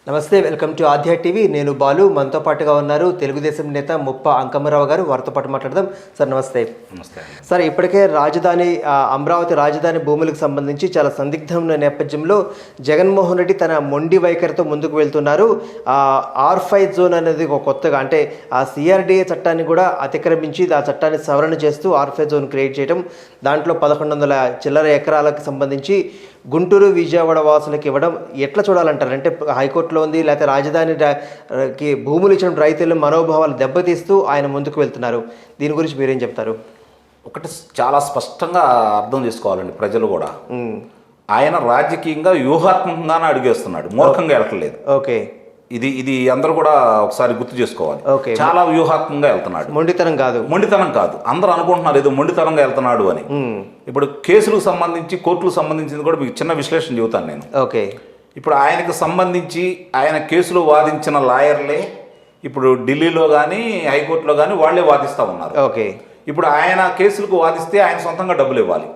నమస్తే, welcome to ఆధ్యా TV. నేను బాలు. మనతో పాటుగా ఉన్నారు తెలుగుదేశం నేత ముప్ప అంకమ్మరావు గారు. వారితో పాటు మాట్లాడదాం. సార్ నమస్తే. నమస్తే సార్, ఇప్పటికే అమరావతి రాజధాని భూములకు సంబంధించి చాలా సందిగ్ధమైన నేపథ్యంలో జగన్మోహన్ రెడ్డి తన మొండి వైఖరితో ముందుకు వెళ్తున్నారు. R5 జోన్ అనేది ఒక కొత్తగా, అంటే ఆ CRDA చట్టాన్ని కూడా అతిక్రమించి ఆ చట్టాన్ని సవరణ చేస్తూ R5 జోన్ క్రియేట్ చేయడం, దాంట్లో 1100 చిల్లర ఎకరాలకు సంబంధించి గుంటూరు విజయవాడ వాసులకు ఇవ్వడం ఎట్లా చూడాలంటారు? అంటే హైకోర్టులో ఉంది, లేకపోతే రాజధానికి భూములు ఇచ్చిన రైతుల మనోభావాలు దెబ్బతీస్తూ ఆయన ముందుకు వెళ్తున్నారు. దీని గురించి మీరేం చెప్తారు? ఒకటి చాలా స్పష్టంగా అర్థం చేసుకోవాలండి ప్రజలు కూడా. ఆయన రాజకీయంగా వ్యూహాత్మకంగానే అడిగేస్తున్నాడు, మూర్ఖంగా వెళ్ళట్లేదు. ఓకే, ఇది అందరూ కూడా ఒకసారి గుర్తు చేసుకోవాలి. చాలా వ్యూహాత్మకంగా వెళ్తున్నాడు, మొండితనం కాదు. అందరూ అనుకుంటున్నారు ఏదో మొండితనంగా వెళ్తున్నాడు అని. ఇప్పుడు కేసులకు సంబంధించి కోర్టులకు సంబంధించింది కూడా మీకు చిన్న విశ్లేషణ చెబుతాను నేను. ఓకే, ఇప్పుడు ఆయనకు సంబంధించి ఆయన కేసులు వాదించిన లాయర్లే ఇప్పుడు ఢిల్లీలో కానీ హైకోర్టులో కానీ వాళ్ళే వాదిస్తూ ఉన్నారు. ఓకే, ఇప్పుడు ఆయన కేసులకు వాదిస్తే ఆయన సొంతంగా డబ్బులు ఇవ్వాలి.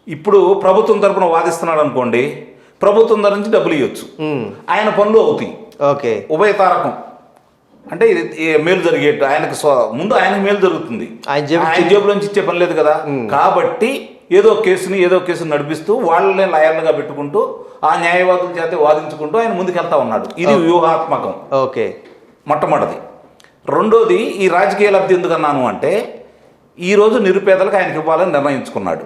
ఇప్పుడు ప్రభుత్వం తరపున వాదిస్తున్నాడు అనుకోండి, ప్రభుత్వం దగ్గర నుంచి డబ్బులు ఇవ్వచ్చు, ఆయన పనులు అవుతాయి. ఓకే, ఉభయతారకం. అంటే ఇది మేలు జరిగేట్టు ఆయనకు ముందు ఆయనకు మేలు జరుగుతుంది, ఆయన జేబులోంచి ఇచ్చే పని లేదు కదా. కాబట్టి ఏదో కేసుని నడిపిస్తూ వాళ్ళనే లాయర్లుగా పెట్టుకుంటూ ఆ న్యాయవాదుల చేత వాదించుకుంటూ ఆయన ముందుకెళ్తా ఉన్నాడు. ఇది వ్యూహాత్మకం. ఓకే, మొట్టమొదటిది. రెండోది, ఈ రాజకీయ లబ్ధి ఎందుకన్నాను అంటే, ఈరోజు నిరుపేదలకు ఆయనకి ఇవ్వాలని నిర్ణయించుకున్నాడు.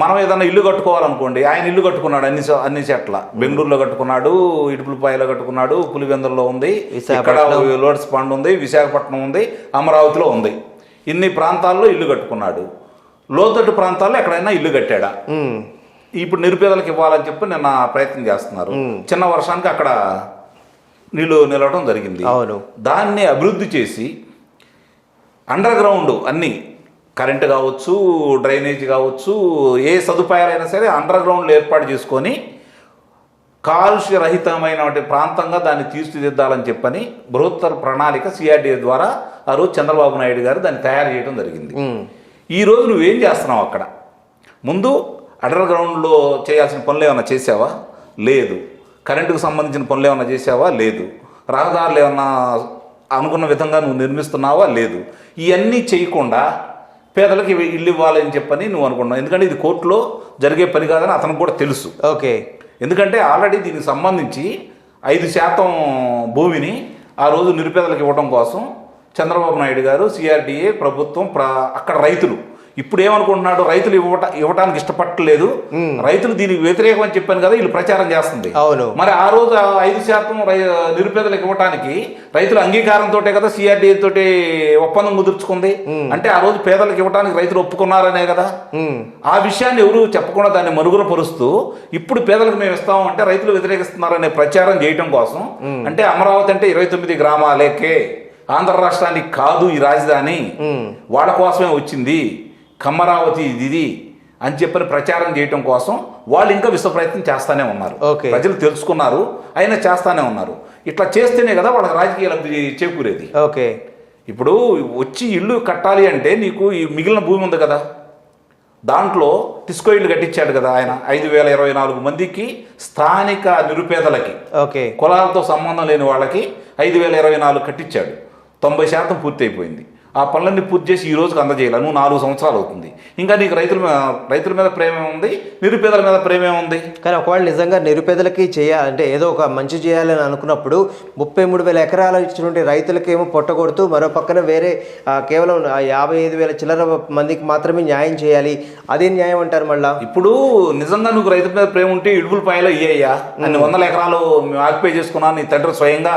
మనం ఏదైనా ఇల్లు కట్టుకోవాలనుకోండి, ఆయన ఇల్లు కట్టుకున్నాడు అన్ని చోట్ల. బెంగళూరులో కట్టుకున్నాడు, ఇడుపులపాయలో కట్టుకున్నాడు, పులివెందుల్లో ఉంది, ఇక్కడ లోటస్ పాండ్ ఉంది, విశాఖపట్నం ఉంది, అమరావతిలో ఉంది. ఇన్ని ప్రాంతాల్లో ఇల్లు కట్టుకున్నాడు. లోతట్టు ప్రాంతాల్లో ఎక్కడైనా ఇల్లు కట్టాడా? ఇప్పుడు నిరుపేదలకు ఇవ్వాలని చెప్పి నిన్న ప్రయత్నం చేస్తున్నారు. చిన్న వర్షానికి అక్కడ నీళ్లు నిలవడం జరిగింది. దాన్ని అభివృద్ధి చేసి అండర్ గ్రౌండ్ అన్నీ, కరెంటు కావచ్చు, డ్రైనేజ్ కావచ్చు, ఏ సదుపాయాలైనా సరే అండర్ గ్రౌండ్లో ఏర్పాటు చేసుకొని కాలుష్యరహితమైన ప్రాంతంగా దాన్ని తీర్చిదిద్దాలని చెప్పని బృహత్తర ప్రణాళిక CRDA ద్వారా ఆ రోజు చంద్రబాబు నాయుడు గారు దాన్ని తయారు చేయడం జరిగింది. ఈరోజు నువ్వేం చేస్తున్నావు? అక్కడ ముందు అండర్ గ్రౌండ్లో చేయాల్సిన పనులు ఏమైనా చేసావా? లేదు. కరెంటుకు సంబంధించిన పనులు ఏమైనా చేసావా? లేదు. రహదారులు ఏమన్నా అనుకున్న విధంగా నువ్వు నిర్మిస్తున్నావా? లేదు. ఇవన్నీ చేయకుండా పేదలకు ఇల్లు ఇవ్వాలని చెప్పని నువ్వు అనుకున్నావు. ఎందుకంటే ఇది కోర్టులో జరిగే పని కాదని అతనికి కూడా తెలుసు. ఓకే, ఎందుకంటే ఆల్రెడీ దీనికి సంబంధించి 5% భూమిని ఆ రోజు నిరుపేదలకు ఇవ్వడం కోసం చంద్రబాబు నాయుడు గారు, CRDA, ప్రభుత్వం, అక్కడ రైతులు ఇప్పుడు ఏమనుకుంటున్నాడు, రైతులు ఇవ్వడానికి ఇష్టపడలేదు, రైతులు దీనికి వ్యతిరేకం అని చెప్పాను కదా, వీళ్ళు ప్రచారం చేస్తుంది. మరి ఆ రోజు 5% నిరుపేదలకు ఇవ్వడానికి రైతుల అంగీకారంతో కదా CRDA తోటి ఒప్పందం కుదుర్చుకుంది. అంటే ఆ రోజు పేదలకు ఇవ్వడానికి రైతులు ఒప్పుకున్నారనే కదా. ఆ విషయాన్ని ఎవరు చెప్పకుండా దాన్ని మరుగున పరుస్తూ ఇప్పుడు పేదలకు మేము ఇస్తాము అంటే రైతులు వ్యతిరేకిస్తున్నారనే ప్రచారం చేయడం కోసం, అంటే అమరావతి అంటే 29 గ్రామాలేకే, ఆంధ్ర రాష్ట్రానికి కాదు ఈ రాజధాని, వాళ్ళ కోసమే వచ్చింది, కమ్మరావతి ఇది అని చెప్పని ప్రచారం చేయటం కోసం వాళ్ళు ఇంకా విశ్వ ప్రయత్నం చేస్తానే ఉన్నారు. ప్రజలు తెలుసుకున్నారు, అయినా చేస్తానే ఉన్నారు. ఇట్లా చేస్తేనే కదా వాళ్ళకి రాజకీయ లబ్ధి చేకూరేది. ఓకే, ఇప్పుడు వచ్చి ఇల్లు కట్టాలి అంటే నీకు ఈ మిగిలిన భూమి ఉంది కదా, దాంట్లో టిస్కో ఇల్లు కట్టించాడు కదా ఆయన. 5024 మందికి స్థానిక నిరుపేదలకి, కులాలతో సంబంధం లేని వాళ్ళకి 5024 కట్టించాడు. 90% పూర్తి అయిపోయింది. ఆ పనులన్నీ పూర్తి చేసి ఈ రోజుకి అందజేయాలి. నువ్వు 4 సంవత్సరాలు అవుతుంది. ఇంకా నీకు రైతుల మీద ప్రేమే ఉంది, నిరుపేదల మీద ప్రేమే ఉంది. కానీ ఒకవేళ నిజంగా నిరుపేదలకి చేయాలంటే, ఏదో ఒక మంచి చేయాలని అనుకున్నప్పుడు 33,000 ఎకరాలు ఇచ్చినటువంటి రైతులకేమో పొట్టగొడుతూ, మరో పక్కన వేరే కేవలం 55,000 చిల్లర మందికి మాత్రమే న్యాయం చేయాలి. అదే న్యాయం అంటారు మళ్ళా? ఇప్పుడు నిజంగా నువ్వు రైతుల మీద ప్రేమ ఉంటే ఇడుపులపాయలో ఇయ్యా అన్ని 100 ఎకరాలు మేము ఆక్యుపై చేసుకున్నాను, నీ తండ్రి స్వయంగా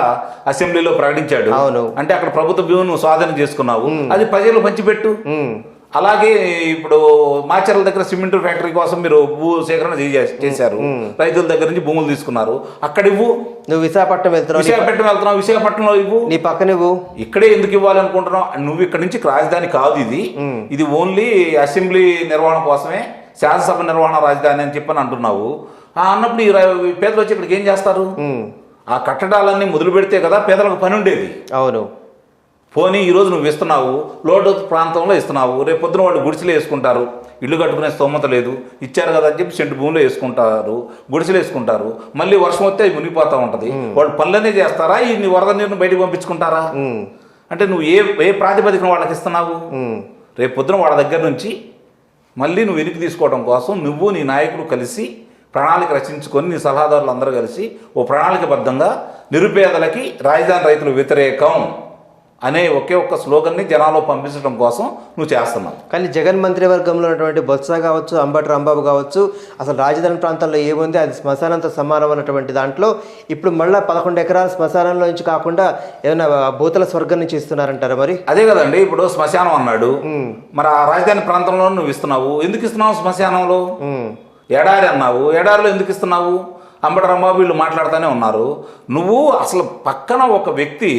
అసెంబ్లీలో ప్రకటించాడు. అంటే అక్కడ ప్రభుత్వ భూమిని నువ్వు స్వాధీనం చేసుకున్నావు, అది ప్రజలు పంచిపెట్టు. అలాగే ఇప్పుడు మాచర్ల దగ్గర సిమెంట్ ఫ్యాక్టరీ కోసం మీరు భూ సేకరణ చేశారు, రైతుల దగ్గర నుంచి భూములు తీసుకున్నారు, అక్కడ ఇవ్వు. నువ్వు విశాఖపట్నం వెళ్తున్నావు, విశాఖపట్నంలో ఇవ్వు, నీ పక్కన ఇవ్వు. ఇక్కడే ఎందుకు ఇవ్వాలి అనుకుంటున్నావు? నువ్వు ఇక్కడ నుంచి రాజధాని కాదు ఇది ఓన్లీ అసెంబ్లీ నిర్వహణ కోసమే, శాసనసభ నిర్వహణ రాజధాని అని చెప్పని అంటున్నావు. అన్నప్పుడు ఈ పేదలు వచ్చి ఇక్కడికి ఏం చేస్తారు? ఆ కట్టడాలన్నీ మొదలు పెడితే కదా పేదలకు పని ఉండేది. అవును, పోనీ ఈరోజు నువ్వు ఇస్తున్నావు, లోటు ప్రాంతంలో ఇస్తున్నావు, రేపు పొద్దున వాళ్ళు గుడిసెలు వేసుకుంటారు, ఇల్లు కట్టుకునే స్తోమత లేదు, ఇచ్చారు కదా అని చెప్పి సెంటు భూమిలో వేసుకుంటారు, గుడిసెలు వేసుకుంటారు, మళ్ళీ వర్షం వస్తే అవి మునిగిపోతూ ఉంటుంది. వాళ్ళు పనులనే చేస్తారా, ఈ వరద నీరుని బయటకు పంపించుకుంటారా? అంటే నువ్వు ఏ ప్రాతిపదికన వాళ్ళకి ఇస్తున్నావు? రేపు పొద్దున వాళ్ళ దగ్గర నుంచి మళ్ళీ నువ్వు వెనక్కి తీసుకోవడం కోసం నువ్వు నీ నాయకులు కలిసి ప్రణాళిక రచించుకొని నీ సలహాదారులు అందరూ కలిసి ఓ ప్రణాళికబద్ధంగా నిరుపేదలకి రాజధాని రైతులు వ్యతిరేకం అనే ఒకే ఒక్క స్లోగన్ని జనాల్లో పంపించడం కోసం నువ్వు చేస్తున్నావు. కానీ జగన్ మంత్రివర్గంలో ఉన్నటువంటి బొత్స కావచ్చు, అంబటి రాంబాబు కావచ్చు, అసలు రాజధాని ప్రాంతాల్లో ఏముంది, అది శ్మశానంతో సమానం అన్నటువంటి దాంట్లో ఇప్పుడు మళ్ళీ 11 ఎకరాల శ్మశానంలో నుంచి కాకుండా ఏమైనా భూతల స్వర్గం నుంచి ఇస్తున్నారంటారా? మరి అదే కదండి, ఇప్పుడు శ్మశానం అన్నాడు, మరి ఆ రాజధాని ప్రాంతంలో నువ్వు ఇస్తున్నావు, ఎందుకు ఇస్తున్నావు? శ్మశానంలో ఎడారి అన్నావు, ఎడారిలో ఎందుకు ఇస్తున్నావు? అంబటి రాంబాబు వీళ్ళు మాట్లాడుతూనే ఉన్నారు. నువ్వు అసలు పక్కన ఒక వ్యక్తి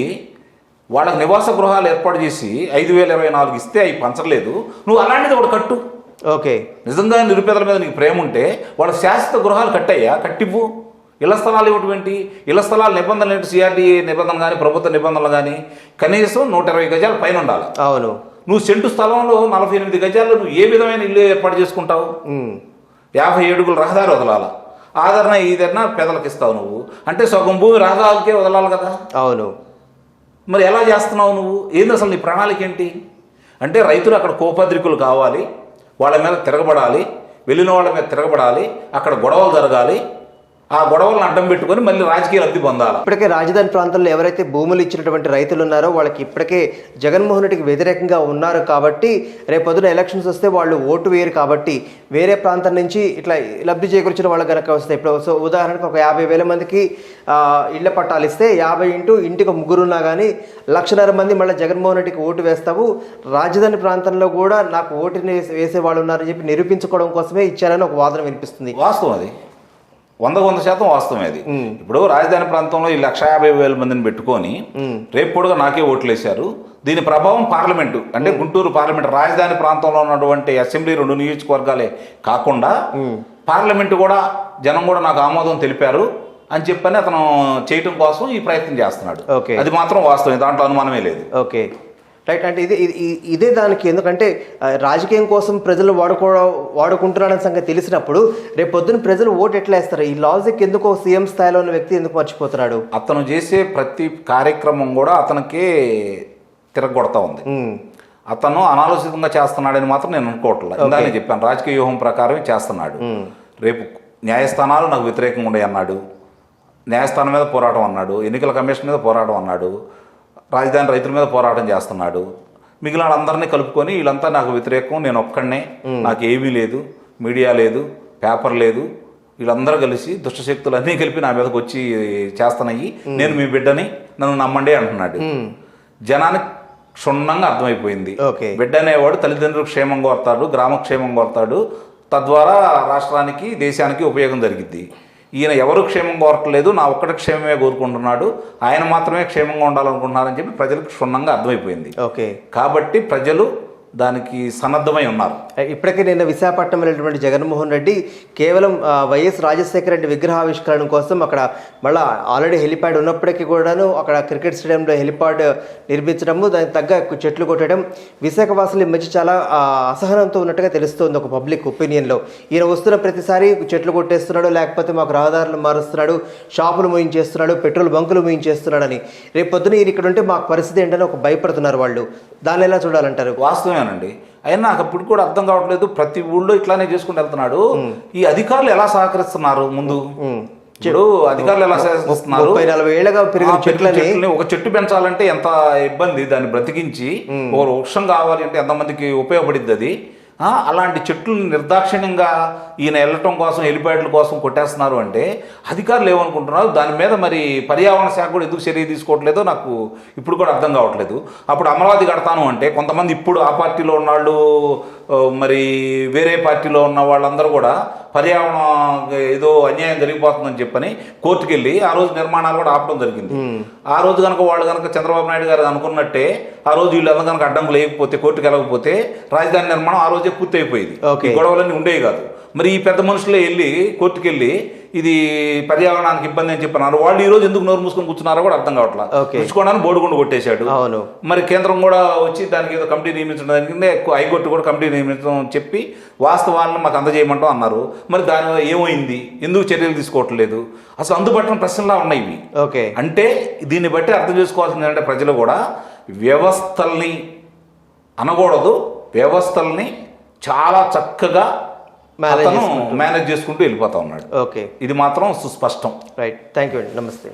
వాళ్ళకి నివాస గృహాలు ఏర్పాటు చేసి 5,024 ఇస్తే అవి పంచలేదు, నువ్వు అలాంటిది ఒకటి కట్టు. ఓకే, నిజంగా నిరుపేదల మీద నీకు ప్రేమ ఉంటే వాళ్ళ శాశ్వత గృహాలు కట్టయ్యా, కట్టివ్వు. ఇళ్ల స్థలాలు ఇవ్వటువంటి ఇళ్ల స్థలాల నిబంధనలు ఏంటి? సిఆర్డీఏ నిబంధన కానీ ప్రభుత్వ నిబంధనలు కానీ కనీసం 120 గజాల పైన ఉండాలి. అవును. నువ్వు సెంటు స్థలంలో 48 గజాల్లో నువ్వు ఏ విధమైన ఇల్లు ఏర్పాటు చేసుకుంటావు? 50 అడుగుల రహదారి వదలాల, ఆదరణ ఈదరణ పేదలకు ఇస్తావు నువ్వు, అంటే సగం భూమి రహదారులకే వదలాలి కదా. అవును. మరి ఎలా చేస్తున్నావు నువ్వు? ఏంది అసలు నీ ప్రణాళిక ఏంటి? అంటే రైతులు అక్కడ కోపద్రికులు కావాలి, వాళ్ళ మీద తిరగబడాలి, వెళ్ళిన వాళ్ళ మీద తిరగబడాలి, అక్కడ గొడవలు జరగాలి, ఆ గొడవలను అడ్డం పెట్టుకొని మళ్ళీ రాజకీయ లబ్ధి పొందాలి. ఇప్పటికే రాజధాని ప్రాంతంలో ఎవరైతే భూములు ఇచ్చినటువంటి రైతులు ఉన్నారో వాళ్ళకి ఇప్పటికే జగన్మోహన్ రెడ్డికి వ్యతిరేకంగా ఉన్నారు కాబట్టి రేపొద్దున ఎలక్షన్స్ వస్తే వాళ్ళు ఓటు వేయరు కాబట్టి వేరే ప్రాంతం నుంచి ఇట్లా లబ్ధి చేకూర్చిన వాళ్ళు కనుక వస్తే ఇప్పుడు సో ఉదాహరణకు ఒక 50,000 మందికి ఇళ్ల పట్టాలు ఇస్తే 50 ఇంటూ ఇంటికి 3 ఉన్నా కానీ 1,50,000 మంది మళ్ళీ జగన్మోహన్ రెడ్డికి ఓటు వేస్తావు, రాజధాని ప్రాంతంలో కూడా నాకు ఓటుని వేసే వాళ్ళు ఉన్నారని చెప్పి నిరూపించుకోవడం కోసమే ఇచ్చారని ఒక వాదన వినిపిస్తుంది. వాస్తవం అది 100% వాస్తవమే. అది ఇప్పుడు రాజధాని ప్రాంతంలో ఈ 150,000 మందిని పెట్టుకొని రేపు పొడుగా నాకే ఓట్లు వేశారు. దీని ప్రభావం పార్లమెంటు అంటే గుంటూరు పార్లమెంట్ రాజధాని ప్రాంతంలో ఉన్నటువంటి అసెంబ్లీ 2 నియోజకవర్గాలే కాకుండా పార్లమెంటు కూడా జనం కూడా నాకు ఆమోదం తెలిపారు అని చెప్పని అతను చేయటం కోసం ఈ ప్రయత్నం చేస్తున్నాడు. అది మాత్రం వాస్తవమే, దాంట్లో అనుమానమే లేదు. Okay, right. అంటే ఇదే దానికి ఎందుకంటే రాజకీయం కోసం ప్రజలు వాడుకుంటున్నాడని సంగతి తెలిసినప్పుడు రేపు పొద్దున ప్రజలు ఓటు ఎట్లా వేస్తారు? ఈ లాజిక్ ఎందుకో సీఎం స్థాయిలో ఉన్న వ్యక్తి ఎందుకు మర్చిపోతున్నాడు? అతను చేసే ప్రతి కార్యక్రమం కూడా అతనికే తిరగొడతా ఉంది. అతను అనాలోచితంగా చేస్తున్నాడని మాత్రం నేను అనుకోవట్లేదు. ఇందాక చెప్పాను, రాజకీయ వ్యూహం ప్రకారమే చేస్తున్నాడు. రేపు న్యాయస్థానాలు నాకు వ్యతిరేకంగా ఉండే అన్నాడు, న్యాయస్థానం మీద పోరాటం అన్నాడు, ఎన్నికల కమిషన్ మీద పోరాటం అన్నాడు, రాజధాని రైతుల మీద పోరాటం చేస్తున్నాడు. మిగిలిన వాళ్ళందరినీ కలుపుకొని వీళ్ళంతా నాకు వ్యతిరేకం, నేను ఒక్కడనే, నాకు ఏమీ లేదు, మీడియా లేదు, పేపర్ లేదు, వీళ్ళందరూ కలిసి దుష్టశక్తులు అన్నీ కలిపి నా మీదకి వచ్చి చేస్తున్నాయి, నేను మీ బిడ్డని నన్ను నమ్మండి అంటున్నాడు. జనానికి క్షుణ్ణంగా అర్థమైపోయింది, బిడ్డ అనేవాడు తల్లిదండ్రులు క్షేమం కోరతాడు, గ్రామ క్షేమం కోరతాడు, తద్వారా రాష్ట్రానికి దేశానికి ఉపయోగం జరిగిద్ది. ఈయన ఎవరు క్షేమం కోరట్లేదు, నా ఒక్కటి క్షేమమే కోరుకుంటున్నాడు, ఆయన మాత్రమే క్షేమంగా ఉండాలనుకుంటున్నారని చెప్పి ప్రజలకు క్షుణ్ణంగా అర్థమైపోయింది. కాబట్టి ప్రజలు దానికి సన్నద్ధమై ఉన్నారు. ఇప్పటికే నిన్న విశాఖపట్నం వెళ్ళినటువంటి జగన్మోహన్ రెడ్డి కేవలం వైఎస్ రాజశేఖర రెడ్డి విగ్రహావిష్కరణ కోసం అక్కడ మళ్ళీ ఆల్రెడీ హెలిప్యాడ్ ఉన్నప్పటికీ కూడాను అక్కడ క్రికెట్ స్టేడియంలో హెలిప్యాడ్ నిర్మించడము, దానికి తగ్గ చెట్లు కొట్టడం విశాఖ వాసులు ఈ మధ్య చాలా అసహనంతో ఉన్నట్టుగా తెలుస్తుంది ఒక పబ్లిక్ ఒపీనియన్లో. ఈయన వస్తున్న ప్రతిసారి చెట్లు కొట్టేస్తున్నాడు, లేకపోతే మాకు రహదారులు మారుస్తున్నాడు, షాపులు మూయించేస్తున్నాడు, పెట్రోల్ బంకులు మూయించేస్తున్నాడని. రేపు పొద్దున ఈయన ఇక్కడ ఉంటే మాకు పరిస్థితి ఏంటని ఒక భయపడుతున్నారు వాళ్ళు. దాన్ని ఎలా చూడాలంటారు? వాస్తవేనండి, అయినా నాకు అప్పుడు కూడా అర్థం కావట్లేదు. ప్రతి ఊళ్ళో ఇట్లానే చేసుకుంటూ వెళ్తున్నాడు. ఈ అధికారులు ఎలా సహకరిస్తున్నారు? ముందు ఇప్పుడు అధికారులు ఎలా సహకరిస్తున్నారు? 30-40 ఏళ్ళగా పెరిగిన ఒక చెట్టు పెంచాలంటే ఎంత ఇబ్బంది, దాన్ని బ్రతికించి ఒక వృక్షం కావాలి అంటే ఎంతమందికి ఉపయోగపడిద్ది అది. అలాంటి చెట్లను నిర్దాక్షిణ్యంగా ఈయన వెళ్ళటం కోసం హెలిప్యాడ్ల కోసం కొట్టేస్తున్నారు అంటే అధికారులు ఏమనుకుంటున్నారు? దాని మీద మరి పర్యావరణ శాఖ కూడా ఎందుకు చర్య తీసుకోవట్లేదో నాకు ఇప్పుడు కూడా అర్థం కావట్లేదు. అప్పుడు అమరావతి కడతాను అంటే కొంతమంది ఇప్పుడు ఆ పార్టీలో ఉన్నాళ్ళు, మరి వేరే పార్టీలో ఉన్న వాళ్ళందరూ కూడా పర్యావరణ ఏదో అన్యాయం జరిగిపోతుందని చెప్పని కోర్టుకు వెళ్ళి ఆ రోజు నిర్మాణాలు కూడా ఆపడం జరిగింది. ఆ రోజు కనుక వాళ్ళు కనుక చంద్రబాబు నాయుడు గారు అనుకున్నట్టే ఆ రోజు వీళ్ళందరూ కనుక అడ్డంకు లేకపోతే, కోర్టుకు వెళ్ళకపోతే రాజధాని నిర్మాణం ఆ రోజే పూర్తి అయిపోయేది, గొడవలన్నీ ఉండేవి కాదు. మరి ఈ పెద్ద మనుషులే వెళ్ళి కోర్టుకు వెళ్ళి ఇది పర్యావరణానికి ఇబ్బంది అని చెప్పినారు. వాళ్ళు ఈ రోజు ఎందుకు నోరు మూసుకొని కూర్చున్నారో కూడా అర్థం కావట్లేదు. పుచ్చుకోవడానికి బోడిగుండు కొట్టేశాడు. అవును. మరి కేంద్రం కూడా వచ్చి దానికి ఏదో కమిటీ నియమించడం జరిగింది. హైకోర్టు కూడా కమిటీ నియమించడం చెప్పి వాస్తవాలను మాకు అందజేయమంటాం అన్నారు. మరి దాని ఏమైంది, ఎందుకు చర్యలు తీసుకోవట్లేదు, అసలు అందుబాటులో ప్రశ్నలా ఉన్నాయి ఇవి. ఓకే, అంటే దీన్ని బట్టి అర్థం చేసుకోవాల్సింది ఏంటంటే ప్రజలు కూడా వ్యవస్థల్ని అనకూడదు, వ్యవస్థల్ని చాలా చక్కగా మేనేజ్ చేసుకుంటూ వెళ్ళిపోతా ఉన్నాడు. ఓకే, ఇది మాత్రం సుస్పష్టం. రైట్, థ్యాంక్ యూ అండి, నమస్తే.